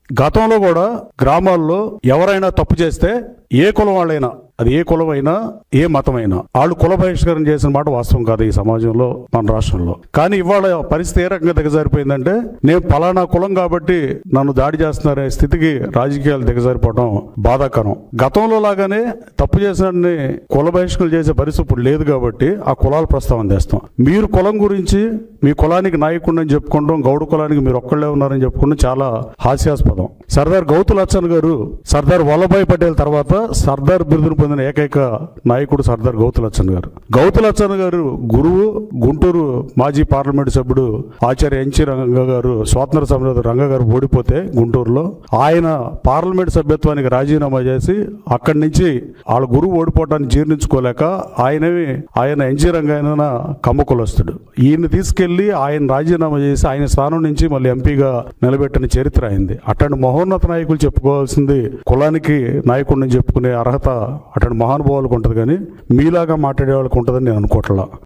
గతంలో కూడా గ్రామాల్లో ఎవరైనా తప్పు చేస్తే ఏ కులం వాళ్ళైనా, అది ఏ కులమైనా ఏ మతమైనా, వాళ్ళు కుల బహిష్కరణ చేసిన మాట వాస్తవం కాదు ఈ సమాజంలో, మన రాష్ట్రంలో. కానీ ఇవాళ పరిస్థితి ఏ రకంగా దిగజారిపోయిందంటే, నేను పలానా కులం కాబట్టి నన్ను దాడి చేస్తున్నారనే స్థితికి రాజకీయాలు దిగజారిపోవడం బాధాకరం. గతంలో లాగానే తప్పు చేసిన కుల బహిష్కరణ చేసే పరిస్థితి ఇప్పుడు లేదు కాబట్టి ఆ కులాల ప్రస్తావన చేస్తాం. మీరు కులం గురించి మీ కులానికి నాయకుడిని చెప్పుకుంటాం, గౌడ కులానికి మీరు ఒక్కళ్ళే ఉన్నారని చెప్పుకుంటాం చాలా హాస్యాస్పదం. సర్దార్ గౌతులచ్చన్ గారు సర్దార్ వల్లభాయ్ పటేల్ తర్వాత సర్దార్ బిరుదును పొందిన ఏకైక నాయకుడు సర్దార్ గౌతులచ్చన్ గారు. గౌతులచ్చన్ గారు గురువు, గుంటూరు మాజీ పార్లమెంటు సభ్యుడు ఆచార్య ఎన్చి రంగ గారు, స్వాతంత్ర సమర రంగ గారు ఓడిపోతే గుంటూరులో ఆయన పార్లమెంట్ సభ్యత్వానికి రాజీనామా చేసి అక్కడి నుంచి వాళ్ళ గురువు ఓడిపోవటాన్ని జీర్ణించుకోలేక ఆయన ఎన్జి రంగ కమ్మకులస్తుడు, ఈయన తీసుకెళ్లి ఆయన రాజీనామా చేసి ఆయన స్థానం నుంచి మళ్ళీ ఎంపీగా నిలబెట్టిన చరిత్ర అయింది. అట్లాంటి మహోన్నత నాయకులు చెప్పుకోవాల్సింది కులానికి నాయకుడిని చెప్పుకునే అర్హత అట్లాంటి మహానుభావులకు ఉంటుంది, కానీ మీలాగా మాట్లాడే వాళ్ళకి ఉంటుందని నేను అనుకోవట్లా.